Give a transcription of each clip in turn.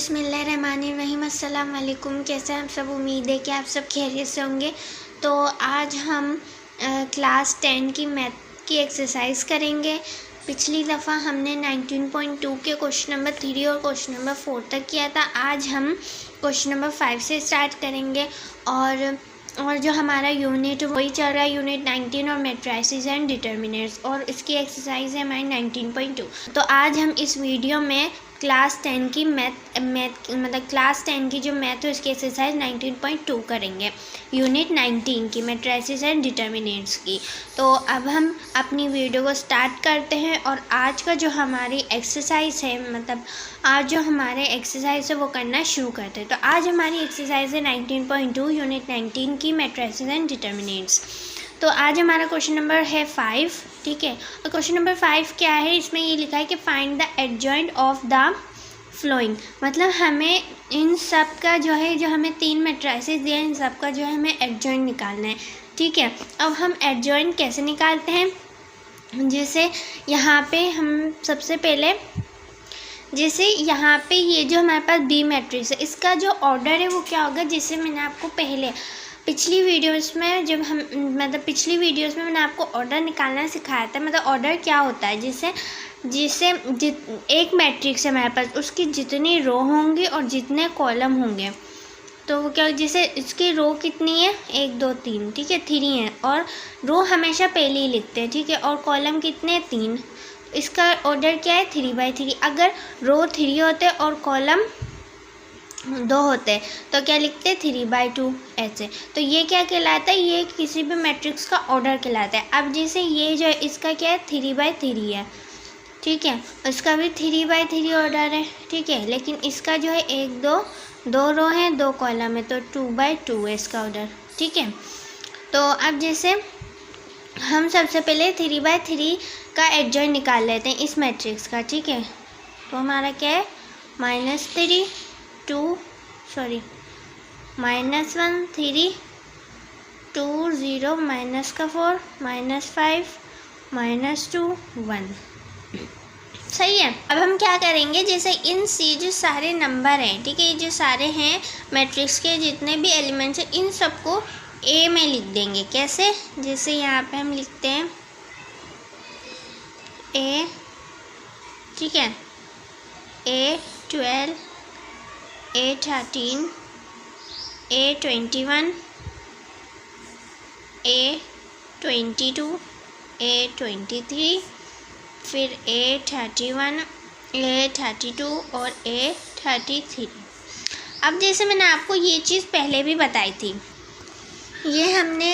बिस्मिल्लाहिर्रहमानिर्रहीम। अस्सलाम वालेकुम। कैसे हैं आप सब? उम्मीद है कि आप सब खैरियत से होंगे। तो आज हम क्लास 10 की मैथ की एक्सरसाइज करेंगे। पिछली दफ़ा हमने 19.2 के क्वेश्चन नंबर 3 और क्वेश्चन नंबर 4 तक किया था। आज हम क्वेश्चन नंबर 5 से स्टार्ट करेंगे और जो हमारा यूनिट वही चल रहा है, यूनिट 19 और मैट्रिसेस एंड डिटर्मिनेंट्स, और इसकी एक्सरसाइज है हमारी 19.2। तो आज हम इस वीडियो में क्लास 10 की मैथ मतलब क्लास 10 की जो मैथ है उसकी एक्सरसाइज 19.2 करेंगे, यूनिट 19 की मैट्रिसेस एंड डिटर्मिनेंट्स की। तो अब हम अपनी वीडियो को स्टार्ट करते हैं और आज का जो हमारी एक्सरसाइज है, मतलब आज जो हमारे एक्सरसाइज है वो करना शुरू करते हैं। तो आज हमारी एक्सरसाइज है 19.2 यूनिट 19 की मैट्रिसेस एंड डिटर्मिनेंट्स। तो आज हमारा क्वेश्चन नंबर है 5, ठीक है। और क्वेश्चन नंबर 5 क्या है, इसमें ये लिखा है कि find the adjoint of the flowing. मतलब हमें इन सब का जो है, जो हमें 3 मैट्रिसेस दिए हैं, इन सब का जो है हमें एडजॉइंट निकालना है, ठीक है। अब हम एडजॉइंट कैसे निकालते हैं, जैसे यहाँ पे हम सबसे पहले, जैसे यहाँ पे ये जो हमारे पास बी मैट्रिक्स है, इसका जो ऑर्डर है वो क्या होगा, जैसे मैंने आपको पहले पिछली वीडियोस में पिछली वीडियोस में मैंने आपको ऑर्डर निकालना सिखाया था। मतलब ऑर्डर क्या होता है, जिससे एक मैट्रिक्स है हमारे पास, उसकी जितनी रो होंगी और जितने कॉलम होंगे, तो वो क्या, जैसे इसकी रो कितनी है, 1 2 3, ठीक है, 3 है, और रो हमेशा पहले ही लिखते हैं, ठीक है, और कॉलम कितने, 3। इसका ऑर्डर क्या है, 3/3। अगर रो 3 होते और कॉलम 2 होते तो क्या लिखते, 3/2 ऐसे। तो ये क्या कहलाता है, ये किसी भी मैट्रिक्स का ऑर्डर कहलाता है। अब जैसे ये जो है इसका क्या है, 3/3 है, ठीक है, इसका भी 3/3 ऑर्डर है, ठीक है। लेकिन इसका जो है 1 2 रो है, 2 कॉलम है, तो 2/2 है इसका ऑर्डर, ठीक है। तो अब जैसे हम सबसे पहले 3/3 का एडजॉइंट निकाल लेते हैं इस मैट्रिक्स का, ठीक है। तो हमारा क्या है, -3 -2 -1 3 2 0 -4 -5 -2 1। सही है। अब हम क्या करेंगे, जैसे इन सी जो सारे नंबर हैं, ठीक है, ये जो सारे हैं मैट्रिक्स के जितने भी एलिमेंट्स हैं, इन सबको ए में लिख देंगे। कैसे, जैसे यहाँ पे हम लिखते हैं ए, ठीक है, A12 A13 A21 A22 A23, फिर A31 A32 और A33। अब जैसे मैंने आपको ये चीज़ पहले भी बताई थी, ये हमने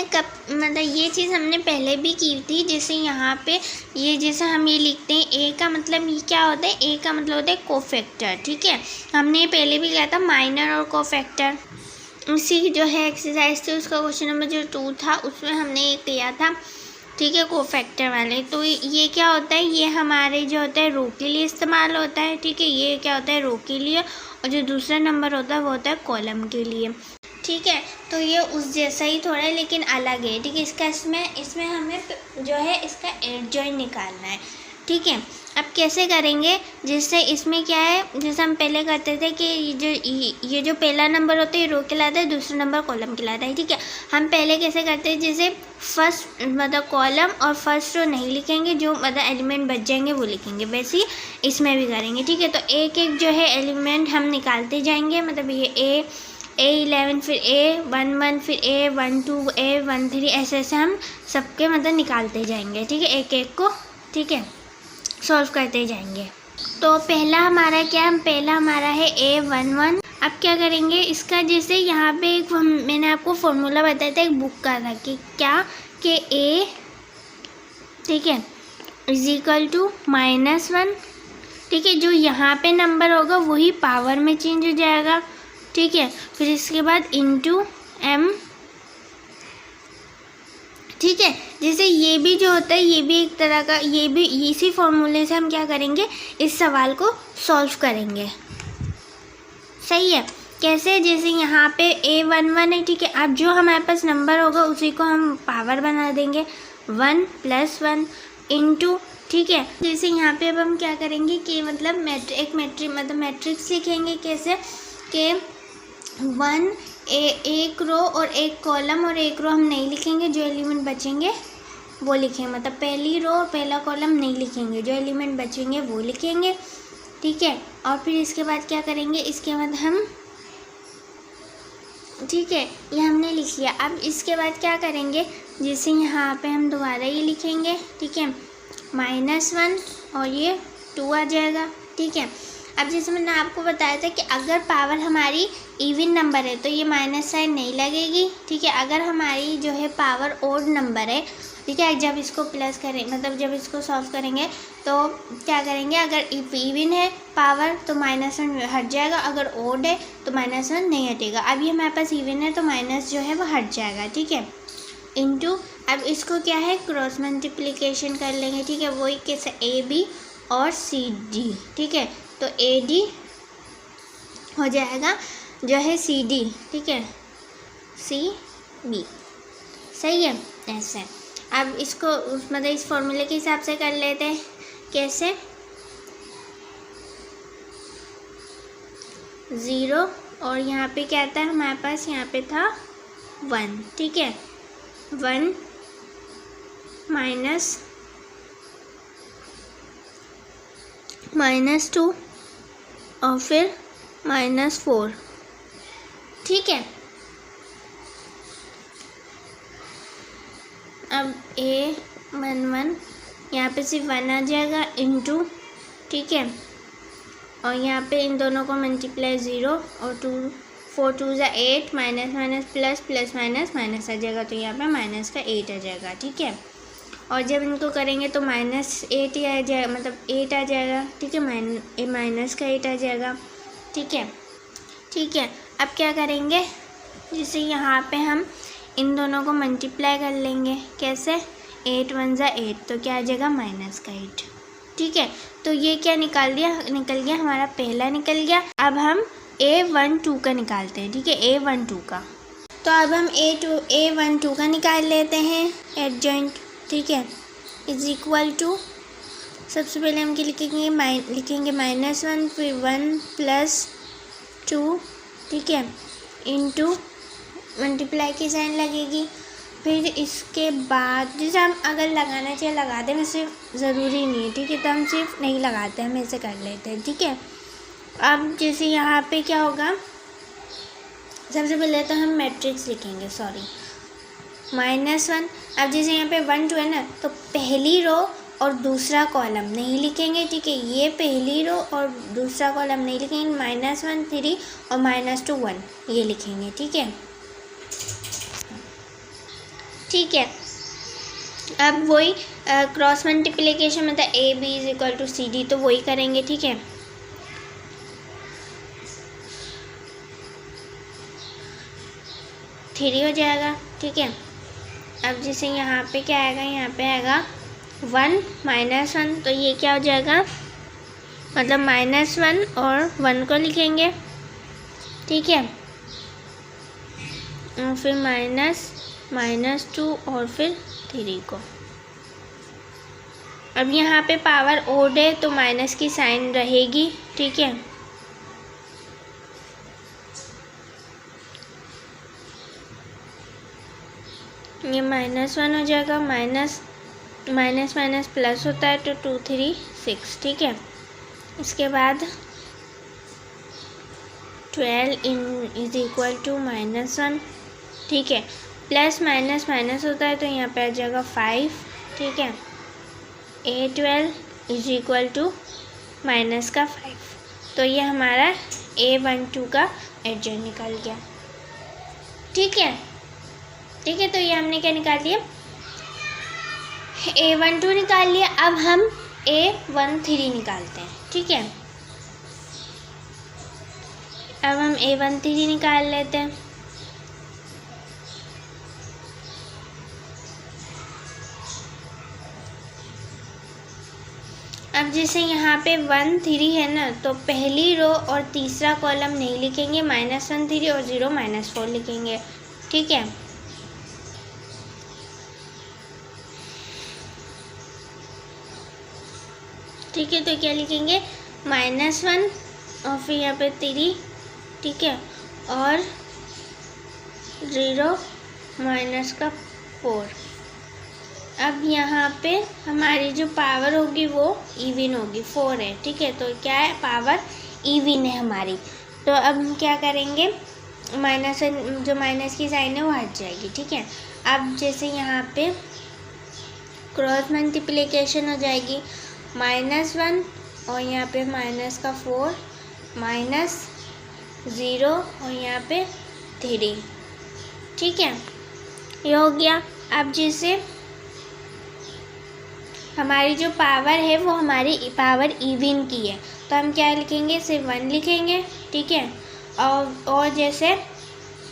ये चीज़ हमने पहले भी की थी। जैसे यहाँ पे ये, जैसे हम ये लिखते हैं ए का मतलब ये क्या होता है, ए का मतलब होता है कोफैक्टर, ठीक है। हमने ये पहले भी किया था, माइनर और कोफैक्टर। इसी जो है एक्सरसाइज थी, उसका क्वेश्चन नंबर जो 2 था उसमें हमने ये किया था, ठीक है, कोफैक्टर वाले। तो ये क्या होता है, ये हमारे जो होता है रो के लिए इस्तेमाल होता है, ठीक है। ये क्या होता है, रो के लिए, और जो दूसरा नंबर होता है वो होता है कॉलम के लिए, ठीक है। तो ये उस जैसा ही थोड़ा है लेकिन अलग है, ठीक है। इसमें हमें जो है इसका एडजॉइंट निकालना है, ठीक है। अब कैसे करेंगे, जैसे इसमें क्या है, जैसे हम पहले करते थे कि ये जो पहला नंबर होता है ये रो कहलाता है, दूसरा नंबर कॉलम कहलाता है, ठीक है। हम पहले कैसे करते हैं, जैसे फर्स्ट मतलब कॉलम और फर्स्ट रो नहीं लिखेंगे, जो मतलब एलिमेंट बच जाएंगे वो लिखेंगे, वैसे ही इसमें भी करेंगे, ठीक है। तो एक एक जो है एलिमेंट हम निकालते जाएंगे, मतलब ये A11 फिर A11 फिर A12 A13 ऐसे हम सबके मतलब निकालते जाएंगे, ठीक है, एक एक को, ठीक है, सॉल्व करते जाएंगे। तो पहला हमारा क्या है, पहला हमारा है A11। अब क्या करेंगे, इसका जैसे यहाँ पे एक मैंने आपको फॉर्मूला बताया था एक बुक का था, कि क्या, कि A, ठीक है, = -1, ठीक है। जो यहाँ पे नंबर होगा वही पावर में चेंज हो जाएगा, ठीक है। फिर इसके बाद * m, ठीक है। जैसे ये भी जो होता है ये भी एक तरह का, ये भी इसी फॉर्मूले से हम क्या करेंगे, इस सवाल को सॉल्व करेंगे, सही है। कैसे, जैसे यहाँ पे A11 है, ठीक है। अब जो हमारे पास नंबर होगा उसी को हम पावर बना देंगे, 1 + 1 * ठीक है। जैसे यहाँ पे अब हम क्या करेंगे कि मतलब मैट्रिक्स लिखेंगे कैसे कि एक रो और एक कॉलम, और एक रो हम नहीं लिखेंगे, जो एलिमेंट बचेंगे वो लिखेंगे, मतलब पहली रो और पहला कॉलम नहीं लिखेंगे, जो एलिमेंट बचेंगे वो लिखेंगे। ठीक है। और फिर इसके बाद क्या करेंगे, इसके बाद हम, ठीक है, ये हमने लिख लिया। अब इसके बाद क्या करेंगे, जैसे यहाँ पे हम दोबारा ये लिखेंगे, ठीक है, -1 और ये 2 आ जाएगा। ठीक है। अब जैसे मैंने आपको बताया था कि अगर पावर हमारी इवन नंबर है तो ये माइनस साइन नहीं लगेगी। ठीक है। अगर हमारी जो है पावर ओड नंबर है, ठीक है, जब इसको प्लस करें, मतलब जब इसको सॉल्व करेंगे तो क्या करेंगे, अगर इवन है पावर तो -1 हट जाएगा, अगर ओड है तो -1 नहीं हटेगा। अब ये हमारे पास इवन है तो माइनस जो है वो हट जाएगा। ठीक है। इनटू, अब इसको क्या है, क्रॉस मल्टीप्लिकेशन कर लेंगे। ठीक है। वही कैसे, AB और CD। ठीक है। तो AD हो जाएगा जो है CD। ठीक है, CB। सही है। ऐसे अब इसको मतलब इस फॉर्मूले के हिसाब से कर लेते हैं। कैसे, 0 और यहाँ पे क्या था हमारे पास, यहाँ पे था 1। ठीक है। 1 -2 और फिर -4। ठीक है। अब A11 यहाँ पे सिर्फ 1 आ जाएगा इनटू, ठीक है, और यहाँ पे इन दोनों को मल्टीप्लाई 0 और 2, 4 2 ज़ा 8, minus minus plus, plus minus minus आ जाएगा, तो यहाँ पे माइनस का 8 आ जाएगा। ठीक है। और जब इनको करेंगे तो -8 ही आ जाएगा, मतलब 8 आ जाएगा। ठीक है। माइनस का 8 आ जाएगा। ठीक है। ठीक है। अब क्या करेंगे, जैसे यहाँ पे हम इन दोनों को मल्टीप्लाई कर लेंगे। कैसे, 8 1 ज़ा 8, तो क्या आ जाएगा, माइनस का 8। ठीक है। तो ये क्या निकल गया हमारा पहला निकल गया। अब हम A12 का निकालते हैं। ठीक है, A12 का। तो अब हम A12 का निकाल लेते हैं एडजॉइंट। ठीक है, इज इक्वल टू, सबसे पहले हम लिखेंगे -1, फिर 1 + 2, ठीक है, इनटू मल्टीप्लाई की साइन लगेगी। फिर इसके बाद जैसे हम अगर लगाना चाहिए लगा दें, वैसे ज़रूरी नहीं है। ठीक है। तो हम सिर्फ नहीं लगाते, हम ऐसे कर लेते हैं। ठीक है। अब जैसे यहाँ पे क्या होगा, सबसे पहले तो हम मैट्रिक्स लिखेंगे, -1। अब जैसे यहाँ पे 1 2 है ना, तो पहली रो और दूसरा कॉलम नहीं लिखेंगे। ठीक है, ये पहली रो और दूसरा कॉलम नहीं लिखेंगे, -1 3 और -2 1 ये लिखेंगे। ठीक है। ठीक है। अब वही क्रॉस मल्टीप्लिकेशन मतलब AB = CD, तो वही करेंगे। ठीक है। थ्री हो जाएगा। ठीक है। अब जैसे यहाँ पे क्या आएगा, यहाँ पे आएगा 1 -1, तो ये क्या हो जाएगा, मतलब -1 और 1 को लिखेंगे। ठीक है। और फिर -2 और फिर 3 को। अब यहाँ पे पावर ओड है तो माइनस की साइन रहेगी। ठीक है। ये -1 हो जाएगा, माइनस माइनस प्लस होता है तो 2 3 6। ठीक है। इसके बाद 12 इज इक्वल टू -1। ठीक है। प्लस माइनस माइनस होता है तो यहाँ पे आ जाएगा 5। ठीक है। A12 is equal to minus का 5, तो ये हमारा A12 का एडजॉइंट निकल गया। ठीक है। ठीक है। तो ये हमने क्या निकाल लिया, A12 निकाल लिया। अब हम A13 निकालते हैं। ठीक है। अब हम A13 निकाल लेते हैं। अब जैसे यहाँ पे 1 3 है ना, तो पहली रो और तीसरा कॉलम नहीं लिखेंगे, -1 3 और 0 -4 लिखेंगे। ठीक है। ठीक है। तो क्या लिखेंगे, -1 और फिर यहाँ पे 3, ठीक है, और 0 माइनस का 4। अब यहाँ पे हमारी जो पावर होगी वो इवन होगी, 4 है, ठीक है। तो क्या है, पावर इवन है हमारी। तो अब हम क्या करेंगे, माइनस, जो माइनस की साइन है वो हट जाएगी, ठीक है। अब जैसे यहाँ पे क्रॉस मल्टीप्लिकेशन हो जाएगी, -1 और यहाँ पे माइनस का 4, -0 और यहाँ पे 3, ठीक है, ये हो गया। अब जैसे हमारी जो पावर है वो हमारी पावर इवन की है, तो हम क्या लिखेंगे, सिर्फ 1 लिखेंगे, ठीक है। और जैसे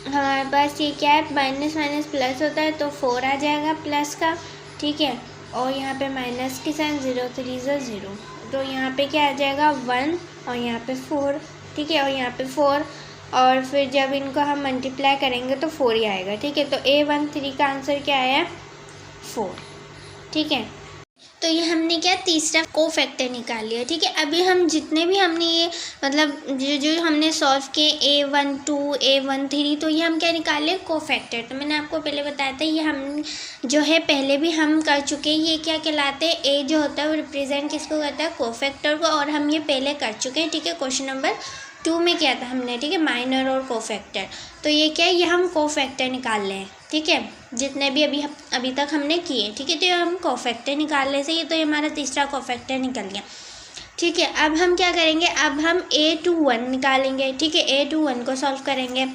हमारे पास ये क्या है, माइनस माइनस प्लस होता है तो 4 आ जाएगा प्लस का, ठीक है। और यहाँ पे माइनस की साइन, 0 3 0, तो यहाँ पे क्या आ जाएगा, 1 और यहाँ पे 4, ठीक है, और यहाँ पे 4, और फिर जब इनको हम मल्टीप्लाई करेंगे तो 4 ही आएगा, ठीक है। तो A13 का आंसर क्या आया, 4, ठीक है। तो ये हमने क्या, तीसरा कोफैक्टर निकाल लिया, ठीक है। अभी हम जितने भी हमने ये मतलब जो हमने सॉल्व किए, A12 A13, तो ये हम क्या निकाले, कोफैक्टर। तो मैंने आपको पहले बताया था, ये हम जो है पहले भी हम कर चुके हैं। ये क्या कहलाते हैं, A जो होता है वो रिप्रेजेंट किसको करता है, कोफैक्टर को, और हम ये पहले कर चुके हैं, ठीक है। क्वेश्चन नंबर 2 में किया था हमने, ठीक है, माइनर और कोफैक्टर। तो ये क्या है, ये हम कोफैक्टर निकाल रहे हैं, ठीक है, जितने भी अभी तक हमने किए, ठीक है। तो ये हम कोफैक्टर निकाल रहे थे, ये तो ये हमारा तीसरा कोफैक्टर निकल गया, ठीक है। अब हम क्या करेंगे, अब हम A21 निकालेंगे, ठीक है, A21 को सॉल्व करेंगे।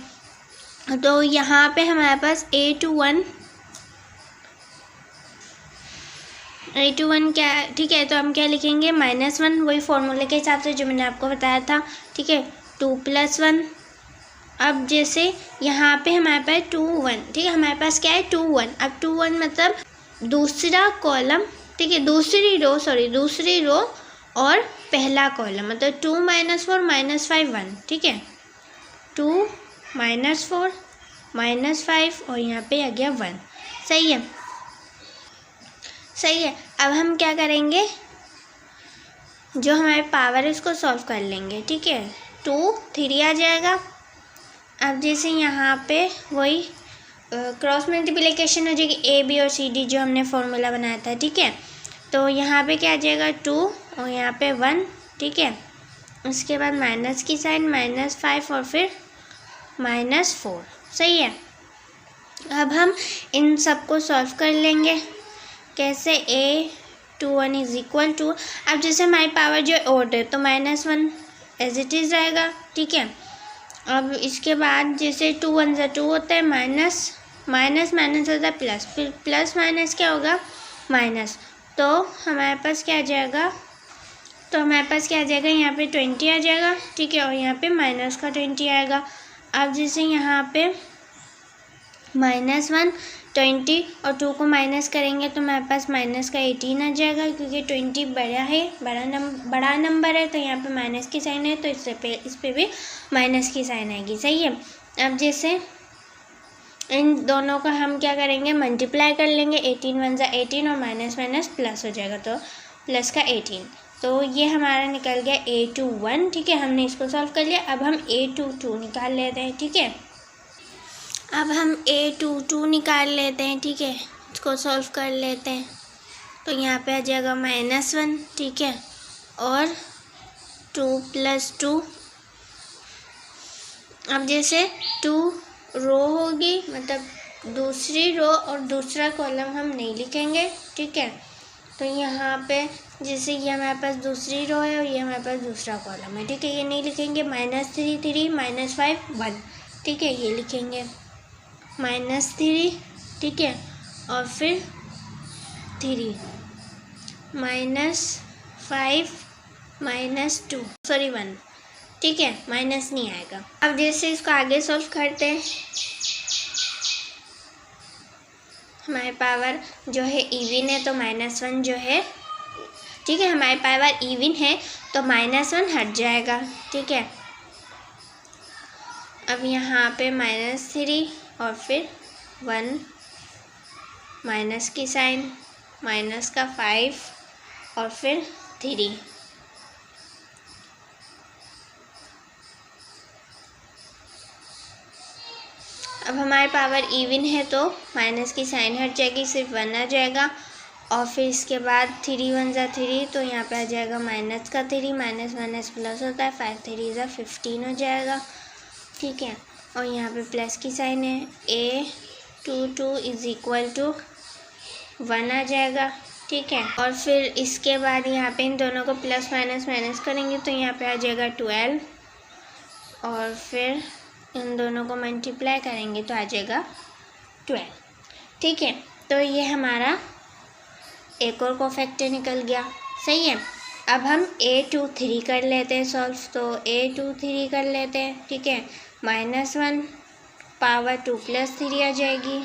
तो यहाँ पे हमारे पास A21 क्या है, ठीक है। तो हम क्या लिखेंगे, -1, वही फॉर्मूले के हिसाब से जो मैंने आपको बताया था, ठीक है, 2 + 1। अब जैसे यहाँ पे हमारे पास 2 1, ठीक है, हमारे पास क्या है, 2 1। अब 2 1 मतलब दूसरा कॉलम, ठीक है, दूसरी रो और पहला कॉलम, मतलब 2 - 4 - 5 1, ठीक है, 2 - 4 - 5 और यहाँ पे आ गया 1, सही है, सही है। अब हम क्या करेंगे, जो हमारे पावर है उसको सॉल्व कर लेंगे, ठीक है, 2 3 आ जाएगा। अब जैसे यहाँ पे वही क्रॉस मल्टीप्लिकेशन हो जाएगी, AB और CD जो हमने फॉर्मूला बनाया था, ठीक है। तो यहाँ पे क्या आ जाएगा, 2 और यहाँ पे 1, ठीक है। उसके बाद माइनस की साइन, -5 और फिर -4, सही है। अब हम इन सबको सॉल्व कर लेंगे, कैसे, A21 = 2। अब जैसे हमारी पावर जो ओड है तो -1 एज इट इज़ रहेगा, ठीक है। अब इसके बाद जैसे 2 1 2 होता है, माइनस होता है प्लस, फिर प्लस माइनस क्या होगा, माइनस। तो हमारे पास क्या आ जाएगा, यहाँ पे 20 आ जाएगा, ठीक है, और यहाँ पे माइनस का 20 आएगा। अब जैसे यहाँ पे -1 20 और 2 को माइनस करेंगे तो हमारे पास माइनस का 18 आ जाएगा, क्योंकि 20 बड़ा है, बड़ा नंबर है, तो यहाँ पे माइनस की साइन है, तो इस पे भी माइनस की साइन आएगी, सही है। अब जैसे इन दोनों का हम क्या करेंगे, मल्टीप्लाई कर लेंगे, 18 1 = 18 और माइनस प्लस हो जाएगा, तो प्लस का 18। तो ये हमारा निकल गया A21, ठीक है, हमने इसको सॉल्व कर लिया। अब हम A22 निकाल लेते हैं, ठीक है। अब हम A22 निकाल लेते हैं, ठीक है, इसको सॉल्व कर लेते हैं। तो यहाँ पे आ जाएगा -1, ठीक है, और 2 + 2। अब जैसे 2 रो होगी, मतलब दूसरी रो और दूसरा कॉलम हम नहीं लिखेंगे, ठीक है। तो यहाँ पे जैसे ये हमारे पास दूसरी रो है और ये हमारे पास दूसरा कॉलम है, ठीक है, ये नहीं लिखेंगे। -3 3 -5 1, ठीक है, ये लिखेंगे -3, ठीक है, और फिर 3 -5 -2 सॉरी 1, ठीक है, माइनस नहीं आएगा। अब जैसे इसको आगे सॉल्व करते हैं, हमारे पावर जो है इवन है तो -1 जो है, ठीक है, हमारे पावर इवन है तो -1 हट जाएगा, ठीक है। अब यहाँ पे -3 और फिर 1, माइनस की साइन, -5 और फिर 3, अब हमारे पावर इवन है तो माइनस की साइन हट जाएगी, सिर्फ 1 आ जाएगा। और फिर इसके बाद 3 1 ज़ा 3, तो यहाँ पे आ जाएगा माइनस का 3, माइनस माइनस प्लस होता है, 5 3 ज़ा 15 हो जाएगा। ठीक है, और यहाँ पे प्लस की साइन है, A22 इज इक्वल टू 1 आ जाएगा। ठीक है, और फिर इसके बाद यहाँ पे इन दोनों को प्लस माइनस माइनस करेंगे तो यहाँ पे आ जाएगा 12, और फिर इन दोनों को मल्टीप्लाई करेंगे तो आ जाएगा 12। ठीक है, तो ये हमारा एक और कोफैक्टर निकल गया। सही है, अब हम A23 कर लेते हैं सॉल्व, तो A23 कर लेते हैं। ठीक है, -1 पावर 2 + 3 आ जाएगी।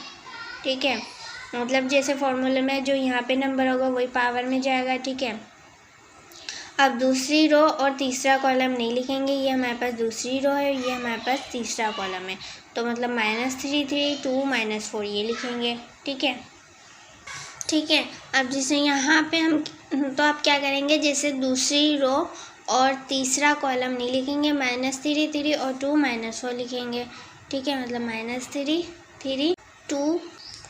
ठीक है, मतलब जैसे फॉर्मूले में जो यहाँ पे नंबर होगा वही पावर में जाएगा। ठीक है, अब दूसरी रो और तीसरा कॉलम नहीं लिखेंगे, ये हमारे पास दूसरी रो है, ये हमारे पास तीसरा कॉलम है, तो मतलब -3 3 2 -4 ये लिखेंगे। ठीक है, ठीक है, अब जैसे यहाँ पे हम तो आप क्या करेंगे, जैसे दूसरी रो और तीसरा कॉलम नहीं लिखेंगे, -3 3 और 2 -4 लिखेंगे। ठीक है, मतलब -3 3 2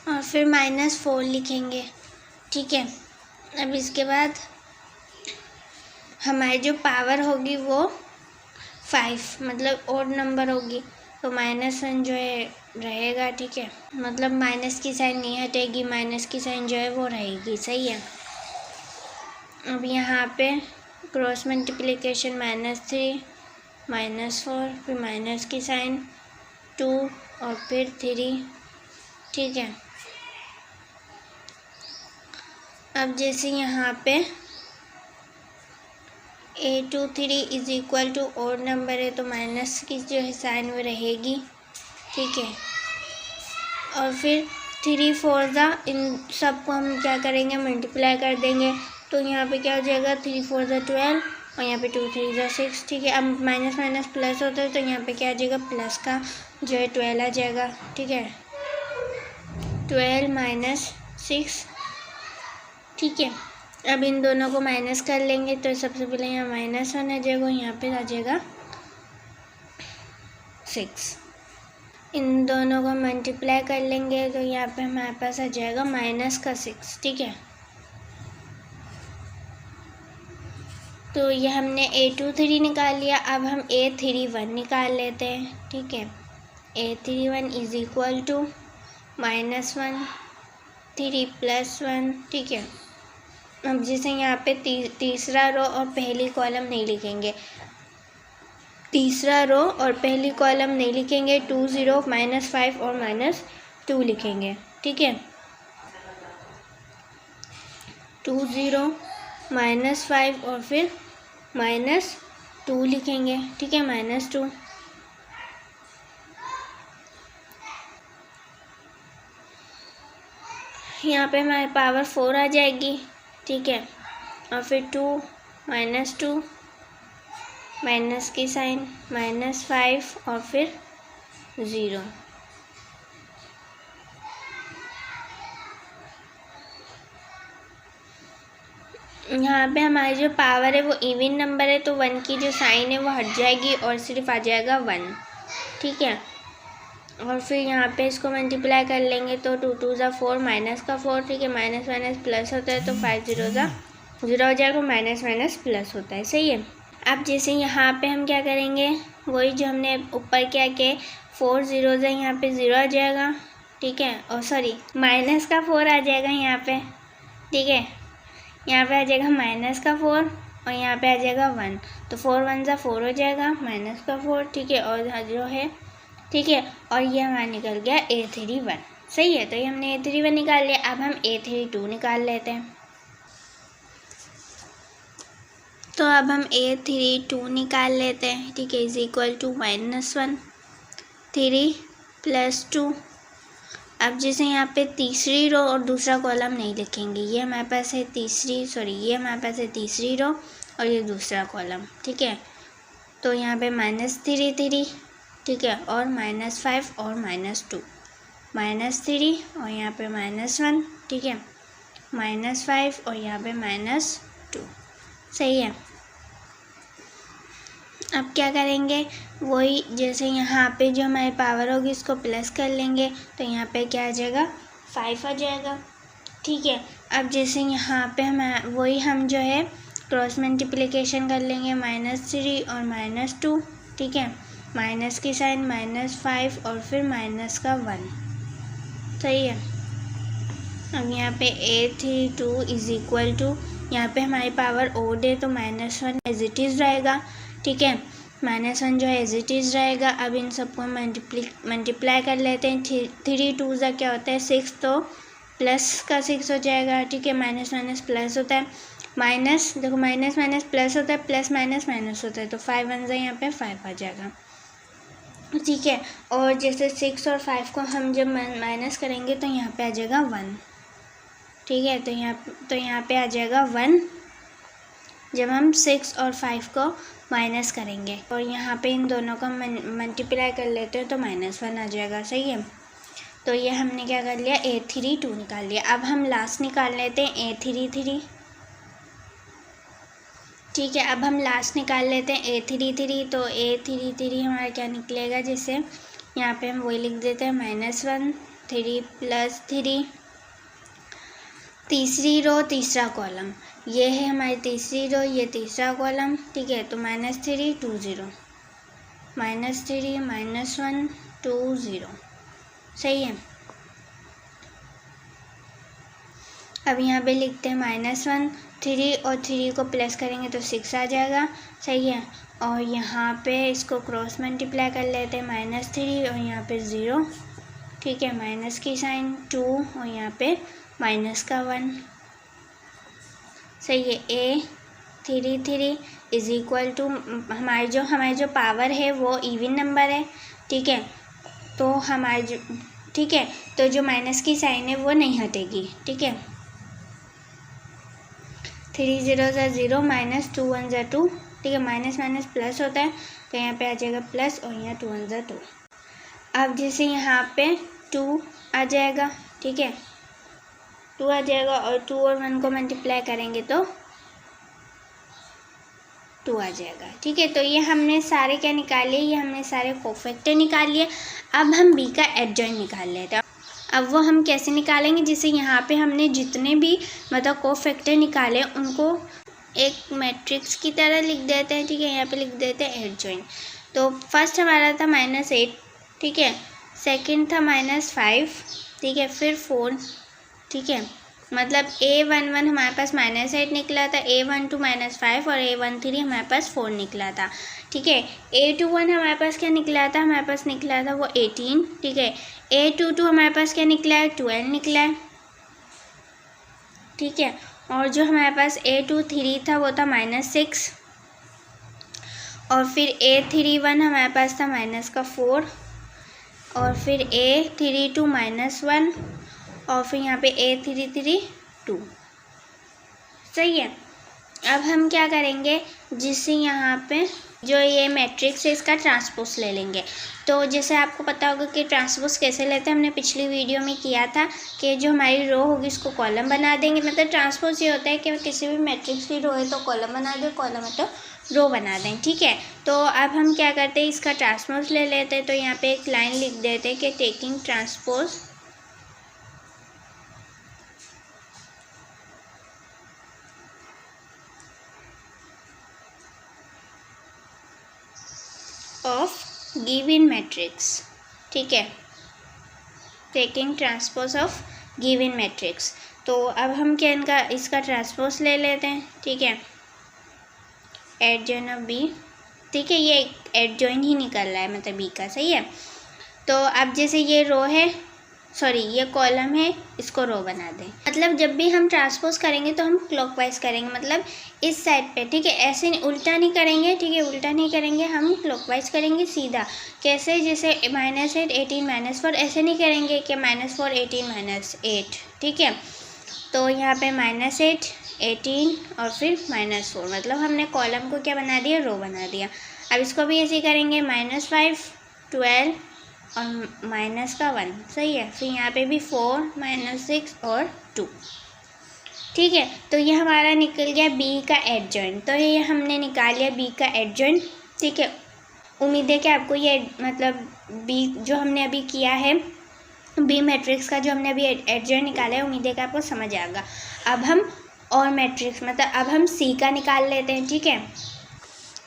और फिर -4 लिखेंगे। ठीक है, अब इसके बाद हमारी जो पावर होगी वो 5, मतलब ओड नंबर होगी, तो -1 जो है रहेगा। ठीक है, मतलब माइनस की साइन नहीं हटेगी, माइनस की साइन जो है वो रहेगी। सही है, अब यहाँ पे क्रॉस मल्टीप्लिकेशन -3 -4, फिर माइनस की साइन 2 और फिर 3। ठीक है, अब जैसे यहाँ पे A23 is equal to odd number है, तो माइनस की जो है साइन वो रहेगी। ठीक है, और फिर 3 4 ज़ा इन सबको हम क्या करेंगे, मल्टीप्लाई कर देंगे, तो यहाँ पे क्या हो जाएगा, 3 4 ज़ा 12 और यहाँ पे 2 3 ज़ा 6। ठीक है, अब माइनस माइनस प्लस होता है, तो यहाँ पे क्या आ जाएगा, प्लस का जो है 12 आ जाएगा। ठीक है, 12 - 6। ठीक है, अब इन दोनों को माइनस कर लेंगे, तो सबसे पहले यहाँ -1 आ जाएगा, यहाँ पे आ जाएगा 6। इन दोनों को मल्टीप्लाई कर लेंगे, तो यहाँ पे हमारे पास आ जाएगा -6। ठीक है, तो ये हमने A23 निकाल लिया। अब हम A31 निकाल लेते हैं। ठीक है, A31 इज इक्वल टू -1 3 + 1। ठीक है, अब जैसे यहाँ पे तीसरा रो और पहली कॉलम नहीं लिखेंगे, तीसरा रो और पहली कॉलम नहीं लिखेंगे, 2 0 -5 और -2 लिखेंगे। ठीक है, 2 0 -5 और फिर -2 लिखेंगे। ठीक है, -2। यहाँ पे हमारे पावर 4 आ जाएगी। ठीक है, और फिर 2 -2 माइनस की साइन -5 और फिर 0। यहाँ पे हमारी जो पावर है वो इवन नंबर है, तो 1 की जो साइन है वो हट जाएगी और सिर्फ आ जाएगा 1। ठीक है, और फिर यहाँ पे इसको मल्टीप्लाई कर लेंगे, तो 2 2 ज़ा 4 माइनस का 4। ठीक है, माइनस माइनस प्लस होता है, तो 5 0 ज़ा 0 हो जाएगा, माइनस माइनस प्लस होता है। सही है, अब जैसे यहाँ पे हम क्या करेंगे, वही जो हमने ऊपर क्या किया, 4 0 ज़ा यहाँ पे 0 आ जाएगा। ठीक है, और सॉरी माइनस का 4 आ जाएगा यहाँ पे। ठीक है, यहाँ पे आ जाएगा माइनस का 4 और यहाँ पे आ जाएगा 1, तो 4 1 ज़ा 4 हो जाएगा, माइनस का 4। ठीक है, और जो है ठीक है, और ये हमारा निकल गया A31। सही है, तो ये हमने A31 निकाल लिया। अब हम A32 निकाल लेते हैं। तो अब हम A32 निकाल लेते हैं। ठीक है, इज इक्वल टू -1 3 + 2। अब जैसे यहाँ पे तीसरी रो और दूसरा कॉलम नहीं लिखेंगे, ये हमारे पास है ये हमारे पास है तीसरी रो और ये दूसरा कॉलम। ठीक है, तो यहाँ पे -3 3। ठीक है, और -5 और -2, -3 और यहाँ पे -1। ठीक है, -5 और यहाँ पे -2। सही है, अब क्या करेंगे, वही जैसे यहाँ पे जो हमारी पावर होगी इसको प्लस कर लेंगे, तो यहाँ पे क्या आ जाएगा, 5 आ जाएगा। ठीक है, अब जैसे यहाँ पे हम जो है क्रॉस मल्टीप्लिकेशन कर लेंगे, -3 और -2। ठीक है, माइनस की साइन -5 और फिर माइनस का 1। सही है। अब यहाँ पे A32 इज इक्वल टू, यहाँ पे हमारी पावर ओड है तो -1 एज इट इज़ रहेगा। ठीक है, -1 जो है एज इट इज़ रहेगा। अब इन सबको मल्टीप्लाई कर लेते हैं। 3 2 ज़ा क्या होता है 6, तो प्लस का 6 हो जाएगा। ठीक है, माइनस माइनस प्लस होता है, माइनस देखो माइनस माइनस प्लस होता है, प्लस माइनस माइनस होता है, तो 5 1 ज़ा यहाँ पे 5 आ जाएगा। ठीक है, और जैसे 6 और 5 को हम जब माइनस करेंगे तो यहाँ पे आ जाएगा 1। ठीक है, तो यहाँ पे आ जाएगा 1 जब हम 6 और 5 को माइनस करेंगे, और यहाँ पे इन दोनों का मल्टीप्लाई कर लेते हैं तो -1 आ जाएगा। सही है, तो ये हमने क्या कर लिया, A32 निकाल लिया। अब हम लास्ट निकाल लेते हैं A33। ठीक है, अब हम लास्ट निकाल लेते हैं A33, तो A33 हमारा क्या निकलेगा, जैसे यहाँ पे हम वही लिख देते हैं -1 3 + 3, तीसरी रो तीसरा कॉलम, ये है हमारी तीसरी रो, ये तीसरा कॉलम। ठीक है, तो -3 2 0, -3 -1 2 0। सही है, अब यहाँ पे लिखते हैं -1, 3 और 3 को प्लस करेंगे तो 6 आ जाएगा। सही है, और यहाँ पे इसको क्रॉस मल्टीप्लाई कर लेते हैं, -3 और यहाँ पे 0। ठीक है, माइनस की साइन 2 और यहाँ पे माइनस का 1। सही है, A33 इज इक्वल टू, हमारी जो पावर है वो इवन नंबर है। ठीक है, तो ठीक है, तो जो माइनस की साइन है वो नहीं हटेगी। ठीक है, 3 0 ज़ा 0, -2 1 ज़ा 2। ठीक है, माइनस माइनस प्लस होता है, तो यहाँ पे आ जाएगा प्लस, और यहाँ 2 1 ज़ा 2। अब जैसे यहाँ पे 2 आ जाएगा। ठीक है, 2 आ जाएगा, और 2 और 1 को मल्टीप्लाई करेंगे तो 2 आ जाएगा। ठीक है, तो ये हमने सारे क्या निकाल लिए, ये हमने सारे कोफैक्टर निकाल लिए। अब हम b का एडजॉइंट निकाल लेते हैं। अब वो हम कैसे निकालेंगे, जैसे यहाँ पे हमने जितने भी मतलब कोफैक्टर निकाले उनको एक मैट्रिक्स की तरह लिख देते हैं। ठीक है, यहाँ पे लिख देते हैं एडजॉइंट। तो फर्स्ट हमारा था -8। ठीक है, सेकंड था -5। ठीक है, फिर 4। ठीक है, मतलब A11 हमारे पास -8 निकला था, A12 -5 और A13 हमारे पास 4 निकला था। ठीक है, A21 हमारे पास क्या निकला था, हमारे पास निकला था वो 18। ठीक है, A22 हमारे पास क्या निकला है, 12 निकला है। ठीक है, और जो हमारे पास A23 था वो था -6, और फिर A31 हमारे पास था -4, और फिर A32 -1, और फिर यहाँ पे A33 2। सही है, अब हम क्या करेंगे, जिससे यहाँ पे जो ये मैट्रिक्स है इसका ट्रांसपोज ले लेंगे। तो जैसे आपको पता होगा कि ट्रांसपोज कैसे लेते हैं, हमने पिछली वीडियो में किया था कि जो हमारी रो होगी उसको कॉलम बना देंगे। मतलब ट्रांसपोज ये होता है कि किसी भी मैट्रिक्स की रो है तो कॉलम बना दें, कॉलम है तो रो बना दें। ठीक है, तो अब हम क्या करते हैं, इसका ट्रांसपोज ले लेते हैं। तो यहाँ पे एक लाइन लिख देते हैं कि taking transpose of given matrix. ठीक है, taking transpose of given matrix. तो अब हम क्या इसका ट्रांसपोज ले लेते हैं। ठीक है, एडजॉइन ऑफ बी। ठीक है, ये एडजॉइन ही निकल रहा है मतलब बी का। सही है, तो अब जैसे ये रो है, सॉरी ये कॉलम है, इसको रो बना दें। मतलब जब भी हम ट्रांसपोज करेंगे तो हम क्लॉकवाइज करेंगे, मतलब इस साइड पे। ठीक है, ऐसे उल्टा नहीं करेंगे। ठीक है, उल्टा नहीं करेंगे, हम क्लॉकवाइज करेंगे सीधा। कैसे, जैसे -8 18 -4, ऐसे नहीं करेंगे कि -4 18 -8। ठीक है, तो यहाँ पे -8 18 और फिर -4, मतलब हमने कॉलम को क्या बना दिया, रो बना दिया। अब इसको भी ऐसे करेंगे, -5 12 और माइनस का 1। सही है, फिर यहाँ पे भी 4 -6 और 2। ठीक है, तो ये हमारा निकल गया बी का एडजॉइंट। तो ये हमने निकाल लिया बी का एडजॉइंट। ठीक है, उम्मीद है कि आपको ये मतलब बी जो हमने अभी किया है, बी मैट्रिक्स का जो हमने अभी एडजॉइंट निकाला है, उम्मीद है कि आपको समझ आएगा। अब हम और मैट्रिक्स मतलब अब हम सी का निकाल लेते हैं। ठीक है,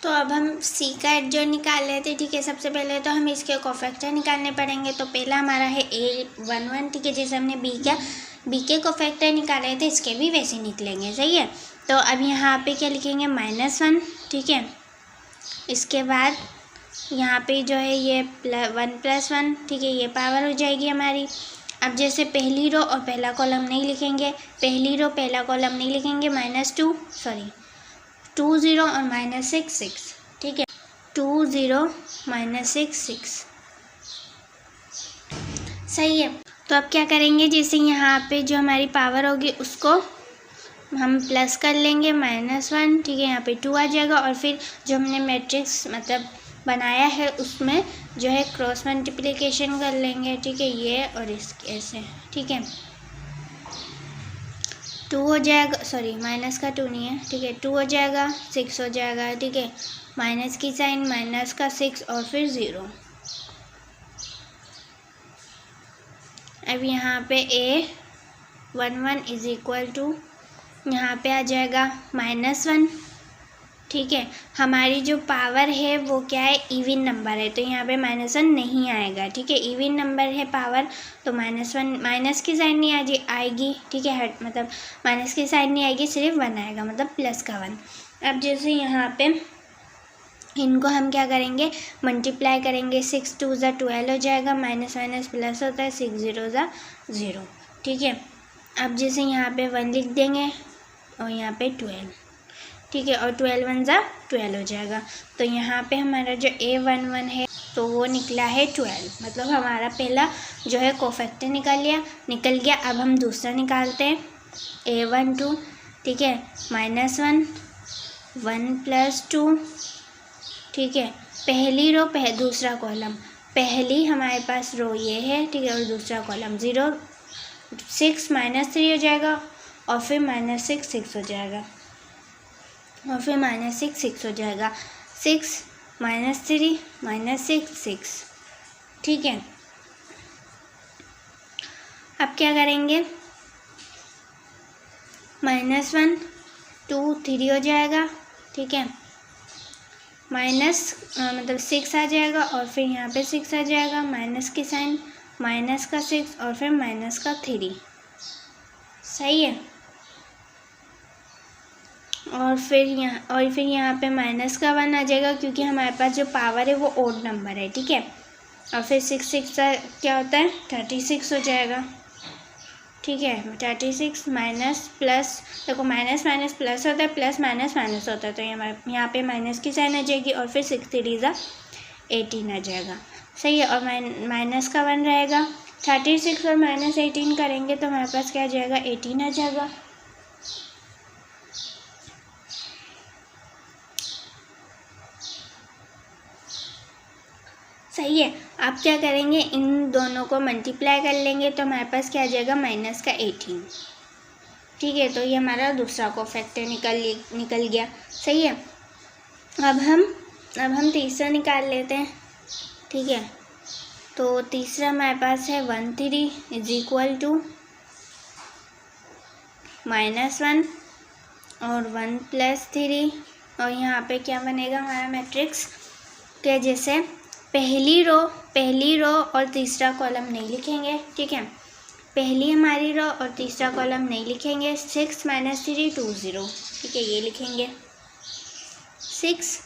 तो अब हम सी का एडजॉइंट निकाल लेते हैं। ठीक है, सबसे पहले तो हमें इसके कोफैक्टर निकालने पड़ेंगे। तो पहला हमारा है A11। ठीक है, जैसे हमने बी के कोफैक्टर निकाले थे, इसके भी वैसे निकलेंगे। सही है, तो अब यहाँ पे क्या लिखेंगे, -1। ठीक है, इसके बाद यहाँ पे जो है ये 1 + 1। ठीक है, ये पावर हो जाएगी हमारी। अब जैसे पहली रो और पहला कॉलम नहीं लिखेंगे, पहली रो पहला कॉलम नहीं लिखेंगे, -2 0 और -6 6। ठीक है, 2 0 -6 6। सही है, तो अब क्या करेंगे, जैसे यहाँ पे जो हमारी पावर होगी उसको हम प्लस कर लेंगे, -1। ठीक है, यहाँ पे 2 आ जाएगा और फिर जो हमने मैट्रिक्स मतलब बनाया है उसमें जो है क्रॉस मल्टीप्लिकेशन कर लेंगे। ठीक है, ये और इसके ऐसे। ठीक है, 2 हो जाएगा, सॉरी माइनस का 2 नहीं है। ठीक है, 2 हो जाएगा, 6 हो जाएगा। ठीक है, माइनस की साइन, माइनस का 6 और फिर 0। अब यहाँ पे A11 = यहाँ पे आ जाएगा -1। ठीक है, हमारी जो पावर है वो क्या है, इवन नंबर है, तो यहाँ पे -1 नहीं आएगा। ठीक है, इवन नंबर है पावर, तो -1 माइनस की साइन नहीं आएगी। ठीक है, मतलब माइनस की साइन नहीं आएगी, सिर्फ 1 आएगा, मतलब प्लस का 1। अब जैसे यहाँ पे इनको हम क्या करेंगे, मल्टीप्लाई करेंगे। 6 2 = 12 हो जाएगा, माइनस माइनस प्लस होता है, 6 0 = 0। ठीक है, अब जैसे यहाँ पे 1 लिख देंगे और यहाँ पे 12। ठीक है, और 12 1 = 12 हो जाएगा। तो यहाँ पे हमारा जो A11 है तो वो निकला है 12, मतलब हमारा पहला जो है कोफैक्टर निकल गया। अब हम दूसरा निकालते हैं, A12। ठीक है, -1 1 + 2। ठीक है, पहली रो दूसरा कॉलम, पहली हमारे पास रो ये है। ठीक है, और दूसरा कॉलम 0 6 -3 हो जाएगा और फिर -6 6 हो जाएगा और फिर -6 6 हो जाएगा, 6 -3 -6 6। ठीक है, अब क्या करेंगे, -1 2 3 हो जाएगा। ठीक है, मतलब 6 आ जाएगा और फिर यहाँ पे 6 आ जाएगा, माइनस की साइन, माइनस का 6 और फिर माइनस का 3। सही है, और फिर यहाँ पे माइनस का 1 आ जाएगा, क्योंकि हमारे पास जो पावर है वो ओड नंबर है। ठीक है, और फिर 6 6 का क्या होता है, 36 हो जाएगा। ठीक है, 36 माइनस प्लस, देखो माइनस माइनस प्लस होता है, प्लस माइनस माइनस होता है, तो यहाँ पे माइनस की साइन आ जाएगी और फिर 6 3 = 18 आ जाएगा। सही है, और माइनस का 1 रहेगा। 36 और -18 करेंगे तो हमारे पास क्या आ जाएगा, 18 आ जाएगा। सही है, आप क्या करेंगे, इन दोनों को मल्टीप्लाई कर लेंगे तो हमारे पास क्या आ जाएगा, -18। ठीक है, तो ये हमारा दूसरा कोफैक्टर निकल गया। सही है, अब हम तीसरा निकाल लेते हैं। ठीक है, तो तीसरा हमारे पास है 1 3 = -1 और 1 + 3। और यहाँ पे क्या बनेगा हमारा मैट्रिक्स के जैसे, पहली रो और तीसरा कॉलम नहीं लिखेंगे। ठीक है, पहली हमारी रो और तीसरा कॉलम नहीं लिखेंगे, 6 -3 2 0। ठीक है, ये लिखेंगे 6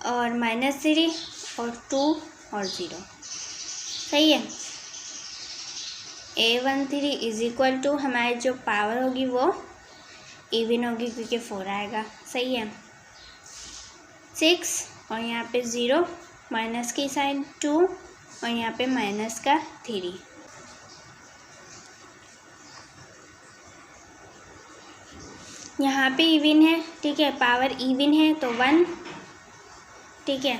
और -3 और 2 और 0। सही है, A13 = हमारी जो पावर होगी वो इवन होगी, क्योंकि 4 आएगा। सही है, 6 और यहाँ पे 0, माइनस की साइन 2 और यहाँ पे माइनस का 3। यहाँ पे इवन है। ठीक है, पावर इवन है तो 1। ठीक है,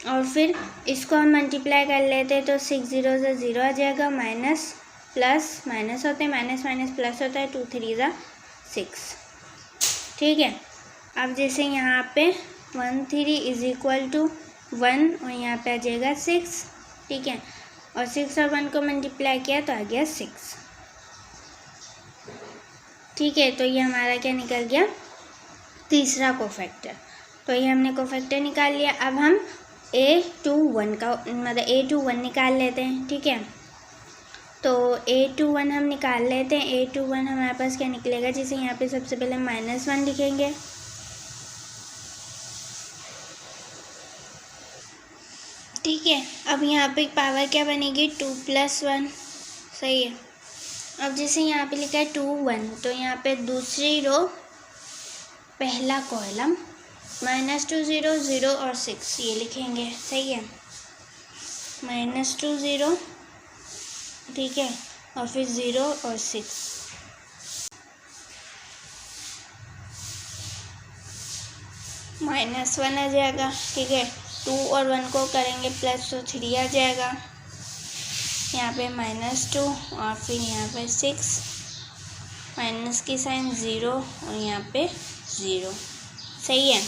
और फिर इसको हम मल्टीप्लाई कर लेते हैं तो 6 0 = 0 आ जाएगा, माइनस प्लस माइनस होते हैं, माइनस माइनस प्लस होता है, 2 3 = 6। ठीक है, अब जैसे यहाँ पे 13 इज इक्वल टू 1 और यहाँ पे आ जाएगा 6, ठीक है। और 6 और 1 को मल्टीप्लाई किया तो आ गया 6, ठीक है। तो ये हमारा क्या निकल गया, तीसरा कोफैक्टर। तो ये हमने कोफैक्टर निकाल लिया। अब हम A21 का मतलब A21 निकाल लेते हैं, ठीक है। तो A21 हम निकाल लेते हैं। A21 हमारे पास क्या निकलेगा, जैसे यहाँ पे सबसे पहले -1 लिखेंगे, ठीक है। अब यहाँ पे पावर क्या बनेगी, 2 + 1, सही है। अब जैसे यहाँ पे लिखा है 2 1, तो यहाँ पे दूसरी रो पहला कॉलम -2 0 0 और 6 ये लिखेंगे, सही है। -2 0, ठीक है, और फिर 0 और 6, -1 आ जाएगा, ठीक है। 2 और 1 को करेंगे प्लस तो 3 आ जाएगा, यहाँ पे -2 और फिर यहाँ पे 6, माइनस की साइन 0 और यहाँ पे 0, सही है।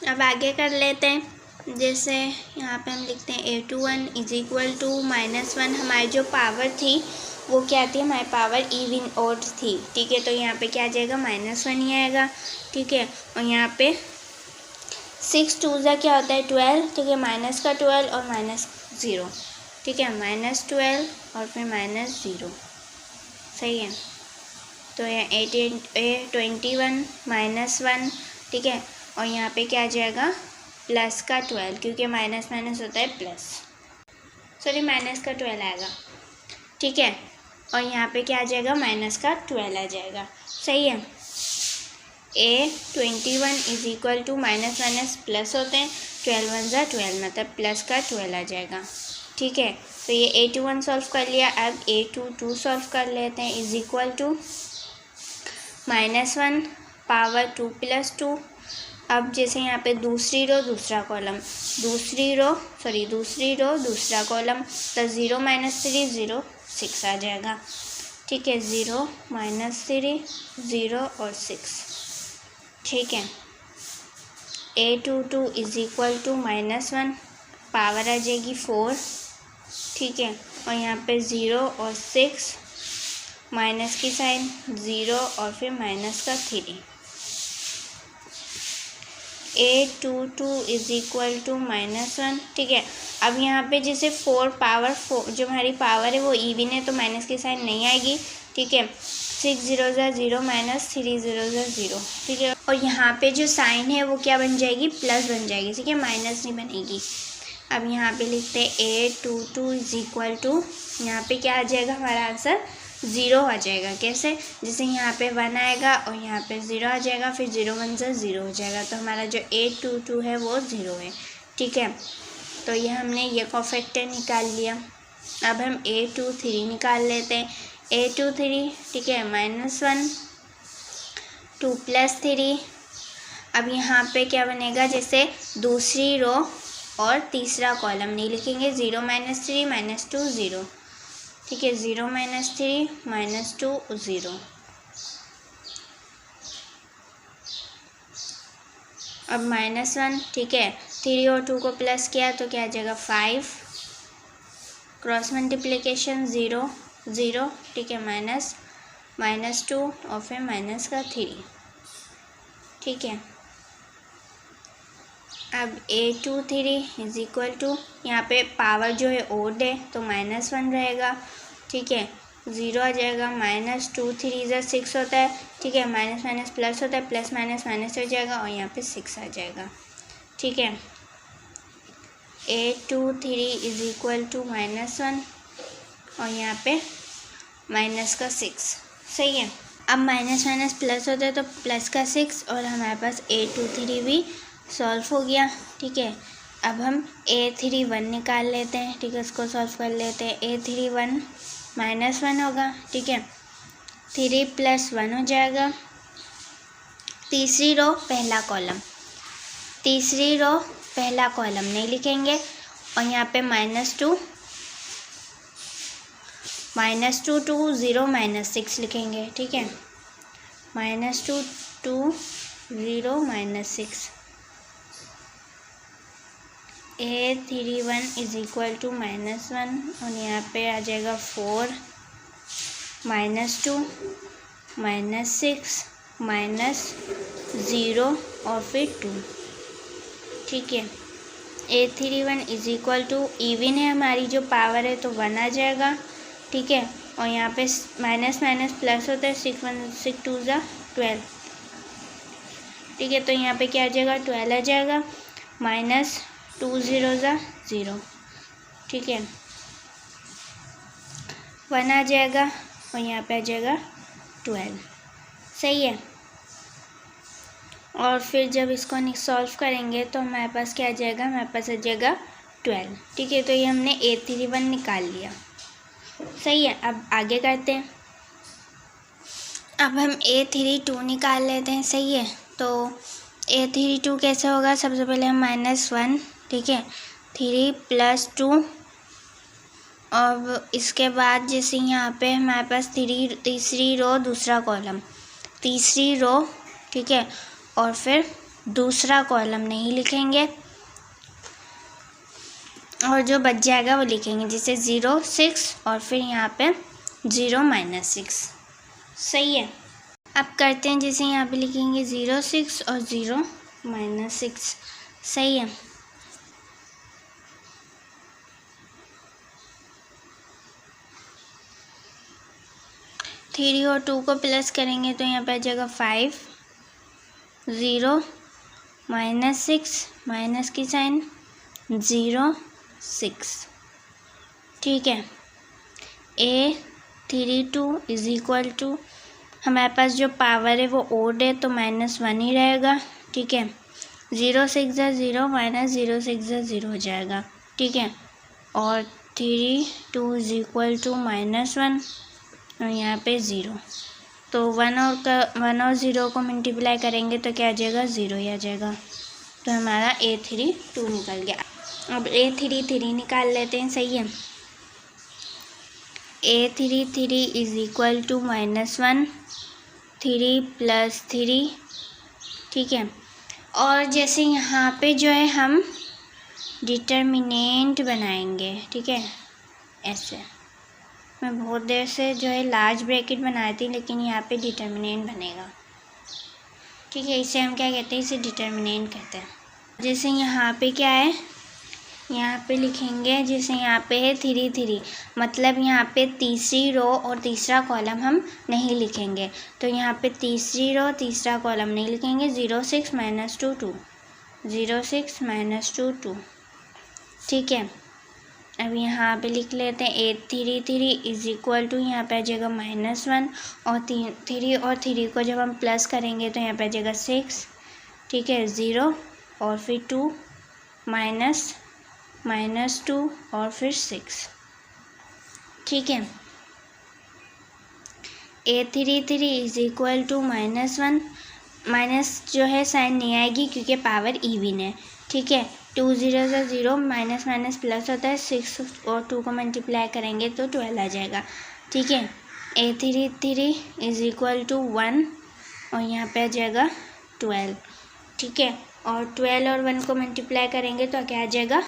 अब आगे कर लेते हैं। जैसे यहाँ पे हम लिखते हैं A21 इज इक्वल टू -1। हमारी जो पावर थी वो क्या थी, हमारी पावर इवन ऑड थी, ठीक है। तो यहाँ पे क्या आ जाएगा, -1 ही आएगा, ठीक है। और यहाँ पे 6 2 ज़ा क्या होता है 12, ठीक है। माइनस का 12 और -0, ठीक है। -12 और फिर -0, सही है। तो यहाँ A21 -1, ठीक है। और यहाँ पे क्या आ जाएगा, प्लस का 12, क्योंकि माइनस माइनस होता है प्लस, सॉरी माइनस का 12 आएगा, ठीक है। और यहाँ पे क्या आ जाएगा, माइनस का 12 आ जाएगा, सही है। A21 is equal to minus minus plus होते हैं, 12 1 ज़ा 12, मतलब प्लस का 12 आ जाएगा, ठीक है। तो ये A21 सॉल्व कर लिया। अब A22 सॉल्व कर लेते हैं। Is equal to -1 power 2 + 2। अब जैसे यहाँ पे दूसरी रो दूसरा कॉलम, दूसरा कॉलम, तो 0 - 3 0 6 आ जाएगा, ठीक है। 0 - 3 0 और 6, ठीक है। A22 is equal to -1 power आ जाएगी 4, ठीक है। और यहाँ पे 0 और 6, माइनस की साइन 0 और फिर माइनस का 3। A22 इज इक्वल टू -1, ठीक है। अब यहाँ पे जैसे 4 पावर 4 जो हमारी पावर है वो इवन है, तो माइनस की साइन नहीं आएगी, ठीक है। 6 0 ज़ा 0 -3 0 ज़ा 0, ठीक है। और यहाँ पे जो साइन है वो क्या बन जाएगी, प्लस बन जाएगी, ठीक है, माइनस नहीं बनेगी। अब यहाँ पे लिखते हैं A22 इज इक्वल टू, यहाँ पे क्या आ जाएगा हमारा आंसर, 0 आ जाएगा। कैसे, जैसे यहाँ पे 1 आएगा और यहाँ पे 0 आ जाएगा, फिर 0 1 ज़ा 0 हो जाएगा, तो हमारा जो A22 है वो 0 है, ठीक है। तो ये हमने ये कोफैक्टर निकाल लिया। अब हम A23 निकाल लेते हैं। A23, ठीक है, -1 2 + 3। अब यहाँ पे क्या बनेगा, जैसे दूसरी रो और तीसरा कॉलम नहीं लिखेंगे, 0 - 3 -2 0, ठीक है। 0 - 3 -2 0। अब -1, ठीक है, 3 और 2 को प्लस किया तो क्या आ जाएगा 5, क्रॉस मल्टीप्लिकेशन 0 0, ठीक है, -2 और फिर माइनस का 3, ठीक है। अब A23 इज इक्वल टू, यहाँ पे पावर जो है ओड है तो -1 रहेगा, ठीक है। 0 आ जाएगा, -2 3 ज़ा 6 होता है, ठीक है। माइनस माइनस प्लस होता है, प्लस माइनस माइनस हो जाएगा और यहाँ पे 6 आ जाएगा, ठीक है। A23 इज इक्वल टू -1 और यहाँ पे माइनस का 6, सही है। अब माइनस माइनस प्लस होता है तो प्लस का 6 और हमारे पास A23 भी सॉल्व हो गया, ठीक है। अब हम A31 निकाल लेते हैं, ठीक है, इसको सॉल्व कर लेते हैं। A31 -1 होगा, ठीक है, 3 + 1 हो जाएगा। तीसरी रो पहला कॉलम नहीं लिखेंगे और यहाँ पे -2 2 0 -6 लिखेंगे, ठीक है। -2 2 0 -6, A31 इज इक्वल टू -1 और यहाँ पे आ जाएगा 4 -2 -6 -0 और फिर 2। ठीक है, A31 is equal to even है हमारी जो पावर है तो 1 आ जाएगा। ठीक है, और यहाँ पे माइनस माइनस प्लस होता है, 6 1 6 2 ज़ा 12। ठीक है, तो यहाँ पे क्या आ जाएगा 12 आ जाएगा, -2 0 ज़ा 0। ठीक है, 1 आ जाएगा और यहाँ पे आ जाएगा 12। सही है, और फिर जब इसको सॉल्व करेंगे तो हमारे पास क्या आ जाएगा, हमारे पास आ जाएगा 12। ठीक है, तो ये हमने A31 निकाल लिया। सही है, अब आगे करते हैं। अब हम A32 निकाल लेते हैं। सही है, तो A32 कैसे होगा, सबसे पहले हम -1, ठीक है, 3 + 2। अब इसके बाद जैसे यहाँ पे हमारे पास तीसरी रो दूसरा कॉलम, तीसरी रो, ठीक है, और फिर दूसरा कॉलम नहीं लिखेंगे और जो बच जाएगा वो लिखेंगे, जैसे 0 6 और फिर यहाँ पे 0 -6। सही है, अब करते हैं, जैसे यहाँ पे लिखेंगे 0 6 और 0 -6। सही है, थ्री और 2 को प्लस करेंगे तो यहाँ पे आ जाएगा 5 0 -6 माइनस की साइन 0 6। ठीक है, A32 इज इक्वल टू, हमारे पास जो पावर है वो ओड है तो -1 ही रहेगा। ठीक है, 0 6 ज़ा 0 -0 6 ज़ा 0 हो जाएगा। ठीक है, और 3 2 इज इक्वल टू -1 और यहाँ पे 0, तो 1 और 0 को मल्टीप्लाई करेंगे तो क्या आ जाएगा, 0 ही आ जाएगा। तो हमारा A32 निकल गया। अब A33 निकाल लेते हैं। सही है, A33 इज इक्वल टू -1 3 + 3। ठीक है, और जैसे यहाँ पे जो है हम डिटर्मिनेंट बनाएंगे। ठीक है, ऐसे मैं बहुत देर से जो है लार्ज ब्रैकेट बनाई थी, लेकिन यहाँ पे डिटर्मिनेंट बनेगा। ठीक है, इसे हम क्या कहते हैं, इसे डिटर्मिनेंट कहते हैं। जैसे यहाँ पे क्या है, यहाँ पे लिखेंगे, जैसे यहाँ पे है 3 3, मतलब यहाँ पे तीसरी रो और तीसरा कॉलम हम नहीं लिखेंगे, तो यहाँ पे तीसरी रो तीसरा कॉलम नहीं लिखेंगे। 0 6 -2 2 0 6 -2 2। ठीक है, अब यहाँ पे लिख लेते हैं A33 इज इक्वल टू, यहाँ पे आ जाएगा -1 और 3 और 3 को जब हम प्लस करेंगे तो यहाँ पे आ जाएगा 6। ठीक है, 0 और फिर 2 -2 और फिर 6। ठीक है, A33 is equal to -1, minus जो है साइन नहीं आएगी क्योंकि पावर इवन है। ठीक है, 2 0 ज़ा 0 माइनस माइनस प्लस होता है, 6 और 2 को मल्टीप्लाई करेंगे तो 12 आ जाएगा। ठीक है, A33 इज इक्वल टू 1 और यहाँ पे आ जाएगा 12। ठीक है, और 12 और 1 को मल्टीप्लाई करेंगे तो क्या आ जाएगा।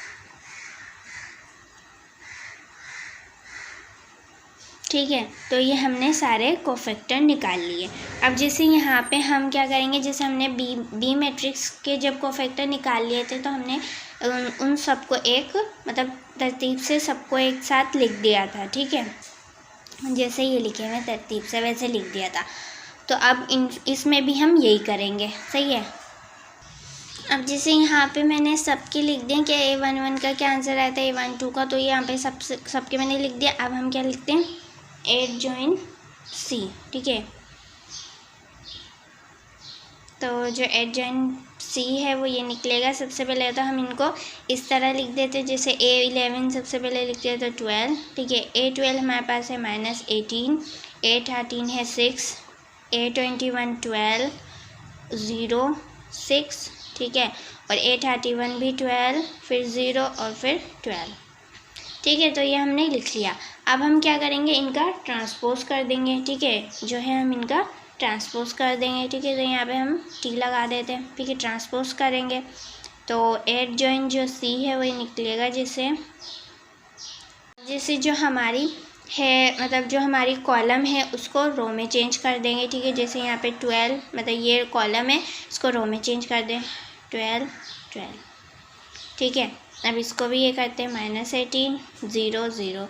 ठीक है, तो ये हमने सारे कोफैक्टर निकाल लिए। अब जैसे यहाँ पे हम क्या करेंगे, जैसे हमने बी मैट्रिक्स के जब कोफैक्टर निकाल लिए थे तो हमने उन सबको एक मतलब तरतीब से सबको एक साथ लिख दिया था। ठीक है, जैसे ये लिखे हुए तरतीब से वैसे लिख दिया था, तो अब इसमें भी हम यही करेंगे। सही है, अब जैसे यहाँ पे मैंने सबके लिख दिया कि A11 का क्या आंसर आया था, A12 का, तो यहाँ पे सबके मैंने लिख दिया। अब हम क्या लिखते हैं, एडजॉइन C। ठीक है, तो जो एडजॉइन C है वो ये निकलेगा। सबसे पहले तो हम इनको इस तरह लिख देते, जैसे A11 सबसे पहले लिख देते 12। ठीक है, A12 हमारे पास है -18, A13 है 6, A21 12 0 6। ठीक है, और A31 भी 12 फिर 0 और फिर 12। ठीक है, तो ये हमने लिख लिया। अब हम क्या करेंगे, इनका ट्रांसपोज कर देंगे। ठीक है, जो है हम इनका ट्रांसपोज कर देंगे। ठीक है, तो यहाँ पे हम T लगा देते हैं। ठीक है, ट्रांसपोज करेंगे तो एडजॉइंट जो सी है वही निकलेगा, जैसे जो हमारी है मतलब जो हमारी कॉलम है उसको रो में चेंज कर देंगे, ठीक है। जैसे यहाँ पे 12 मतलब ये कॉलम है, इसको रो में चेंज कर दें 12 12, ठीक है। अब इसको भी ये करते हैं -18 0 0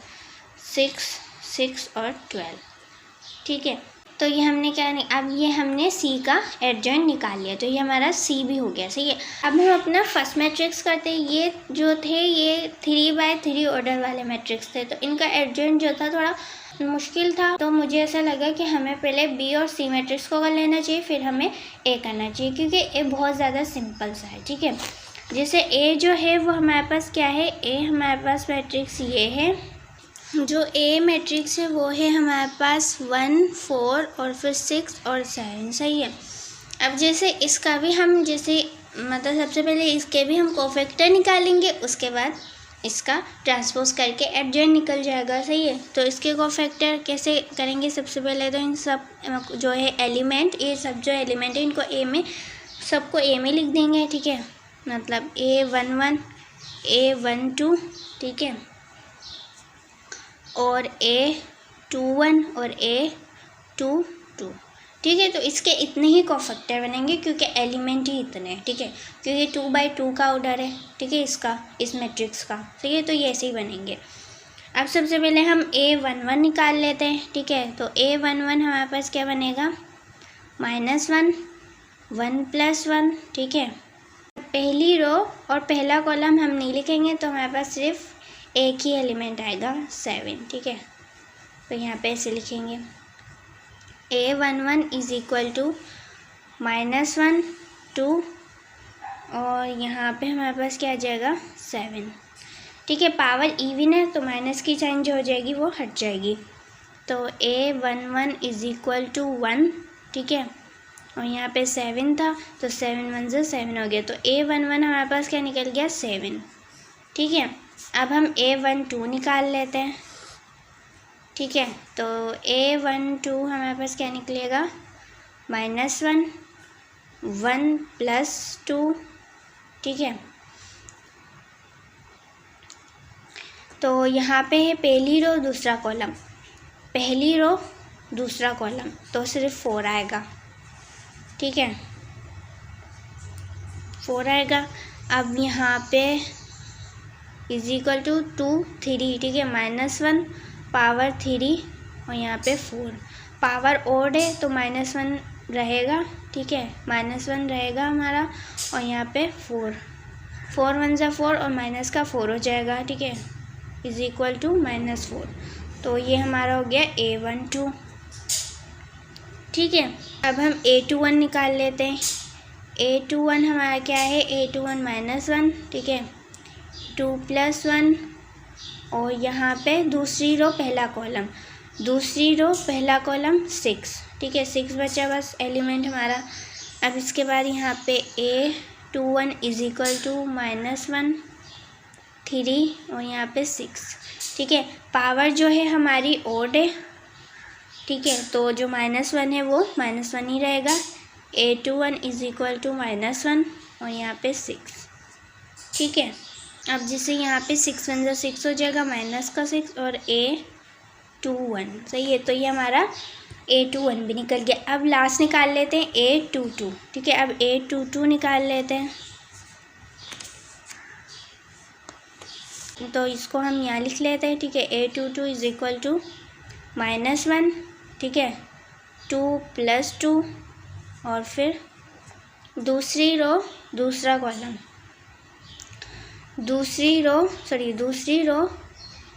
6 6 और 12, ठीक है। तो ये हमने क्या अब ये हमने सी का एडजॉइंट निकाल लिया, तो ये हमारा सी भी हो गया, सही है। अब हम अपना फर्स्ट मैट्रिक्स करते हैं। ये जो थे ये 3x3 ऑर्डर वाले मैट्रिक्स थे, तो इनका एडजॉइंट जो था थोड़ा मुश्किल था, तो मुझे ऐसा लगा कि हमें पहले बी और सी मैट्रिक्स को कर लेना चाहिए, फिर हमें ए करना चाहिए, क्योंकि ए बहुत ज़्यादा सिंपल सा है, ठीक है। जैसे ए जो है वो हमारे पास क्या है, ए हमारे पास मैट्रिक्स ये है, जो ए मैट्रिक्स है वो है हमारे पास 1 4 और फिर 6 और 7, सही है। अब जैसे इसका भी हम जैसे मतलब सबसे पहले इसके भी हम कोफैक्टर निकालेंगे, उसके बाद इसका ट्रांसपोज करके एडजॉइंट निकल जाएगा, सही है। तो इसके कोफैक्टर कैसे करेंगे, सबसे पहले तो इन सब जो है एलिमेंट, ये सब जो एलिमेंट है इनको ए में, सबको ए में लिख देंगे, ठीक है। मतलब A11 A12, ठीक है, और A21 और A22, ठीक है। तो इसके इतने ही कोफैक्टर बनेंगे क्योंकि एलिमेंट ही इतने हैं, ठीक है, क्योंकि 2x2 का ऑर्डर है, ठीक है, इसका इस मैट्रिक्स का, ठीक है। तो ये ऐसे ही बनेंगे। अब सबसे पहले हम A11 निकाल लेते हैं, ठीक है। तो A11 हमारे पास क्या बनेगा, -1 1 + 1, ठीक है। पहली रो और पहला कॉलम हम नहीं लिखेंगे, तो हमारे पास सिर्फ एक ही एलिमेंट आएगा 7, ठीक है। तो यहाँ पे ऐसे लिखेंगे A11 = -1 2 और यहाँ पे हमारे पास क्या आ जाएगा 7, ठीक है। पावर इवन है तो माइनस की साइन जो हो जाएगी वो हट जाएगी। तो A11 = 1, ठीक है, और यहाँ पे 7 था तो 7 1 से 7 हो गया, तो A11 हमारे पास क्या निकल गया 7, ठीक है। अब हम A12 निकाल लेते हैं, ठीक है। तो A12 हमारे पास क्या निकलेगा, -1 1 + 2, ठीक है। तो यहाँ पे है पहली रो दूसरा कॉलम, पहली रो दूसरा कॉलम, तो सिर्फ 4 आएगा, ठीक है, 4 आएगा। अब यहाँ पे = 2 3, ठीक है, -1 पावर 3 और यहाँ पे 4, पावर ओड है तो -1 रहेगा, ठीक है, -1 रहेगा हमारा, और यहाँ पे 4 4 1 = 4 और माइनस का 4 हो जाएगा, ठीक है, = -4। तो ये हमारा हो गया A12, ठीक है। अब हम A21 निकाल लेते हैं। A21 हमारा क्या है, A21 -1, ठीक है, 2 + 1 और यहाँ पे दूसरी रो पहला कॉलम, दूसरी रो पहला कॉलम 6, ठीक है, 6 बचा बस एलिमेंट हमारा। अब इसके बाद यहाँ पे A21 = -1 3 और यहाँ पे 6, ठीक है। पावर जो है हमारी ओड है, ठीक है, तो जो -1 है वो -1 ही रहेगा। A21 = -1 और यहाँ पे 6, ठीक है। अब जैसे यहाँ पे 6 1 = 6 हो जाएगा, -6 और A21, सही है। तो ये हमारा A21 भी निकल गया। अब लास्ट निकाल लेते हैं A22, ठीक है। अब A22 निकाल लेते हैं, तो इसको हम यहाँ लिख लेते हैं, ठीक है। A22 = -1, ठीक है, 2 + 2 और फिर दूसरी रो दूसरा कॉलम, दूसरी रो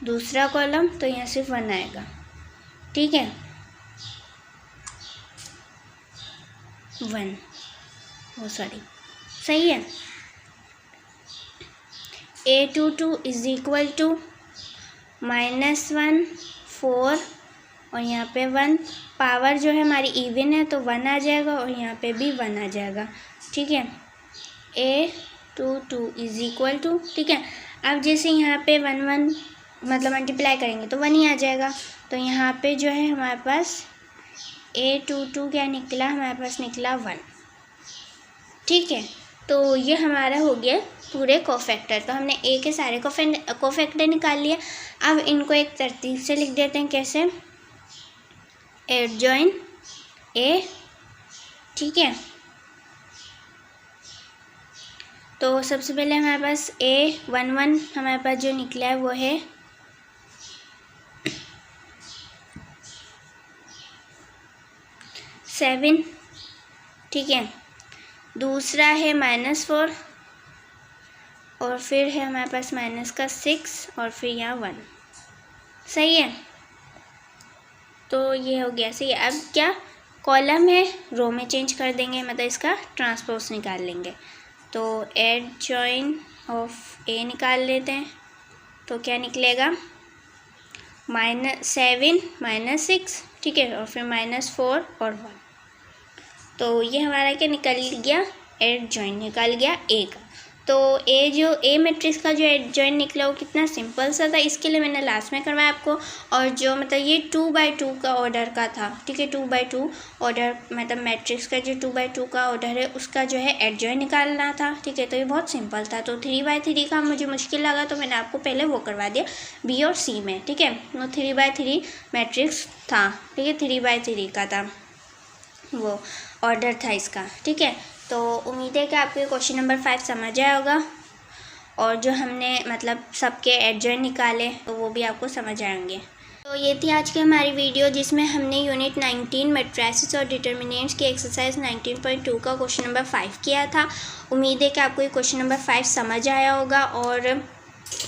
दूसरा कॉलम, तो यहाँ सिर्फ 1 आएगा, ठीक है, 1 सही है। A22 = -1 4 और यहाँ पे 1, पावर जो है हमारी इवन है तो 1 आ जाएगा और यहाँ पे भी 1 आ जाएगा, ठीक है। A22 = ठीक है। अब जैसे यहाँ पे 1 1 मतलब मल्टीप्लाई करेंगे तो 1 ही आ जाएगा, तो यहाँ पे जो है हमारे पास A22 क्या निकला, हमारे पास निकला 1, ठीक है। तो ये हमारा हो गया पूरे कोफैक्टर। तो हमने ए के सारे कोफैक्टर निकाल लिए। अब इनको एक तरतीब से लिख देते हैं। कैसे? एडजॉइन ए, ठीक है। तो सबसे पहले हमारे पास A11 हमारे पास जो निकला है वो है 7, ठीक है। दूसरा है -4 और फिर है हमारे पास माइनस का 6 और फिर यहाँ 1, सही है। तो ये हो गया सही है। अब क्या कॉलम है रो में चेंज कर देंगे, मतलब इसका ट्रांसपोज निकाल लेंगे। तो एडजॉइन ऑफ ए निकाल लेते हैं। तो क्या निकलेगा? -7 -6, ठीक है, और फिर -4 और 1। तो ये हमारा क्या निकल गया? एडजॉइन निकल गया ए का। तो ए मैट्रिक्स का जो एडजॉइन निकला वो कितना सिंपल सा था, इसके लिए मैंने लास्ट में करवाया आपको। और जो मतलब ये 2/2 का ऑर्डर का था, ठीक है, 2/2 ऑर्डर मतलब मैट्रिक्स का जो 2/2 का ऑर्डर है उसका जो है एडजॉइन निकालना था, ठीक है। तो ये बहुत सिंपल था। तो 3/3 का मुझे मुश्किल लगा तो मैंने आपको पहले वो करवा दिया बी और सी में, ठीक है। वो 3/3 मैट्रिक्स था, ठीक है, 3/3 का था वो ऑर्डर था इसका, ठीक है। तो उम्मीद है कि आपको क्वेश्चन नंबर 5 समझ आया होगा और जो हमने मतलब सबके एडजॉइन निकाले तो वो भी आपको समझ आएंगे। तो ये थी आज की हमारी वीडियो जिसमें हमने यूनिट 19 मैट्रिसेस और डिटर्मिनेंट्स की एक्सरसाइज 19.2 का क्वेश्चन नंबर 5 किया था। उम्मीद है कि आपको ये क्वेश्चन नंबर 5 समझ आया होगा और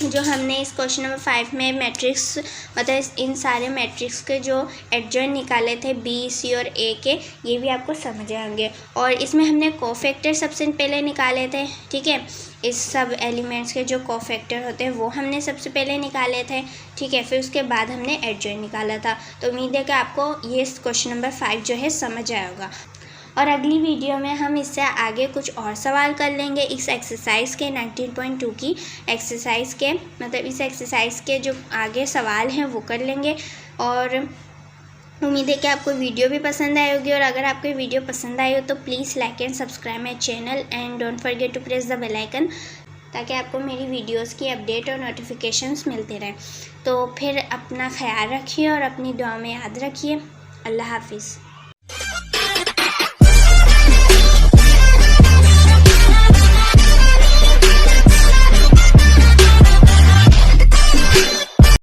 जो हमने इस क्वेश्चन नंबर 5 में मैट्रिक्स मतलब इन सारे मैट्रिक्स के जो एडजॉइन निकाले थे बी, सी और ए के, ये भी आपको समझ आएंगे। और इसमें हमने कोफैक्टर सबसे पहले निकाले थे, ठीक है। इस सब एलिमेंट्स के जो कोफैक्टर होते हैं वो हमने सबसे पहले निकाले थे, ठीक है। फिर उसके बाद हमने एडजॉइन निकाला था। तो उम्मीद है कि आपको ये क्वेश्चन नंबर 5 जो है समझ आया होगा। और अगली वीडियो में हम इससे आगे कुछ और सवाल कर लेंगे इस एक्सरसाइज के 19.2 की एक्सरसाइज के, मतलब इस एक्सरसाइज के जो आगे सवाल हैं वो कर लेंगे। और उम्मीद है कि आपको वीडियो भी पसंद आई होगी। और अगर आपको वीडियो पसंद आई हो तो please like and subscribe my channel and don't forget to press the bell icon, ताकि आपको मेरी वीडियोस की अपडेट और नोटिफिकेशंस मिलते रहें। तो फिर अपना ख्याल रखिए और अपनी दुआ में याद रखिए। अल्लाह हाफिज़।